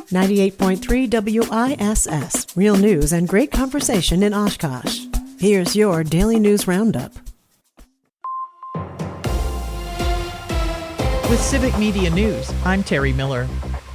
98.3 WISS, real news and great conversation in Oshkosh. Here's your Daily News Roundup. With Civic Media News, I'm Terry Miller.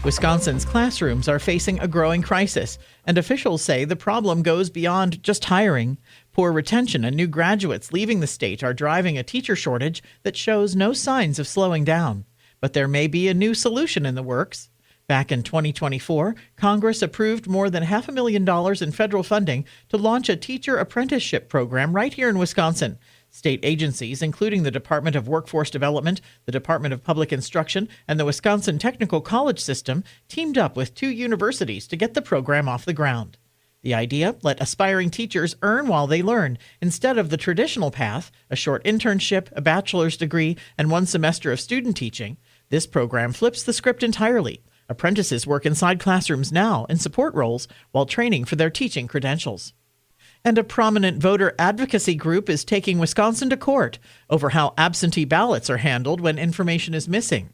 Wisconsin's classrooms are facing a growing crisis, and officials say the problem goes beyond just hiring. Poor retention and new graduates leaving the state are driving a teacher shortage that shows no signs of slowing down. But there may be a new solution in the works. Back in 2024, Congress approved more than $500,000 in federal funding to launch a teacher apprenticeship program right here in Wisconsin. State agencies, including the Department of Workforce Development, the Department of Public Instruction, and the Wisconsin Technical College System, teamed up with 2 universities to get the program off the ground. The idea: let aspiring teachers earn while they learn, instead of the traditional path, a short internship, a bachelor's degree, and 1 semester of student teaching. This program flips the script entirely. Apprentices work inside classrooms now in support roles while training for their teaching credentials. And a prominent voter advocacy group is taking Wisconsin to court over how absentee ballots are handled when information is missing.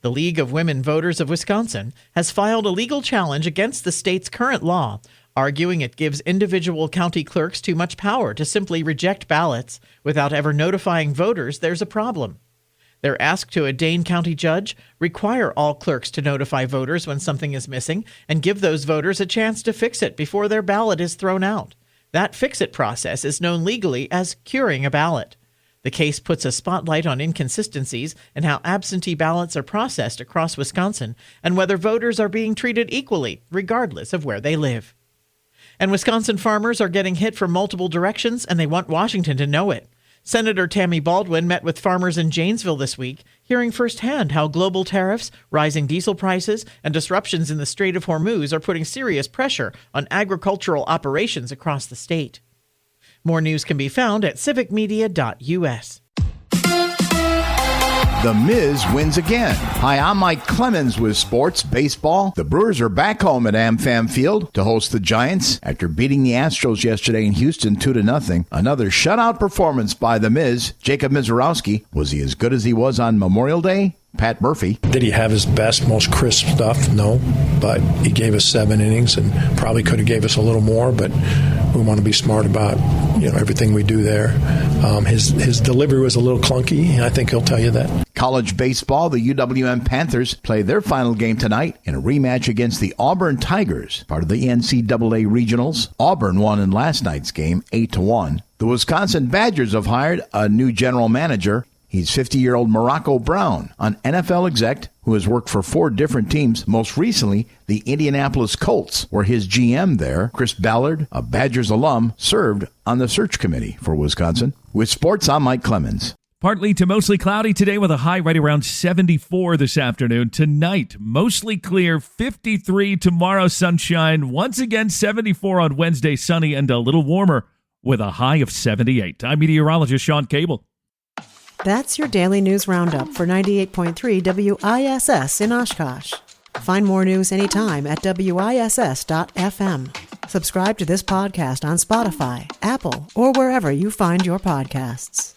The League of Women Voters of Wisconsin has filed a legal challenge against the state's current law, arguing it gives individual county clerks too much power to simply reject ballots without ever notifying voters there's a problem. They're asked to a Dane County judge require all clerks to notify voters when something is missing and give those voters a chance to fix it before their ballot is thrown out. That fix-it process is known legally as curing a ballot. The case puts a spotlight on inconsistencies in how absentee ballots are processed across Wisconsin and whether voters are being treated equally, regardless of where they live. And Wisconsin farmers are getting hit from multiple directions, and they want Washington to know it. Senator Tammy Baldwin met with farmers in Janesville this week, hearing firsthand how global tariffs, rising diesel prices, and disruptions in the Strait of Hormuz are putting serious pressure on agricultural operations across the state. More news can be found at civicmedia.us. The Miz wins again. Hi, I'm Mike Clemens with Sports Baseball. The Brewers are back home at AmFam Field to host the Giants after beating the Astros yesterday in Houston 2-0. Another shutout performance by The Miz. Jacob Mizorowski. Was he as good as he was on Memorial Day? Pat Murphy. Did he have his best, most crisp stuff? No, but he gave us 7 innings and probably could have gave us a little more, but we want to be smart about everything we do there. His delivery was a little clunky. I think he'll tell you that. College baseball, the UWM Panthers play their final game tonight in a rematch against the Auburn Tigers, part of the NCAA Regionals. Auburn won in last night's game 8-1. The Wisconsin Badgers have hired a new general manager. He's 50-year-old Morocco Brown, an NFL exec who has worked for 4 different teams, most recently the Indianapolis Colts, where his GM there, Chris Ballard, a Badgers alum, served on the search committee for Wisconsin. With sports, I'm Mike Clemens. Partly to mostly cloudy today with a high right around 74 this afternoon. Tonight, mostly clear, 53 tomorrow, sunshine. Once again, 74 on Wednesday, sunny and a little warmer with a high of 78. I'm meteorologist Sean Cable. That's your Daily News Roundup for 98.3 WISS in Oshkosh. Find more news anytime at WISS.FM. Subscribe to this podcast on Spotify, Apple, or wherever you find your podcasts.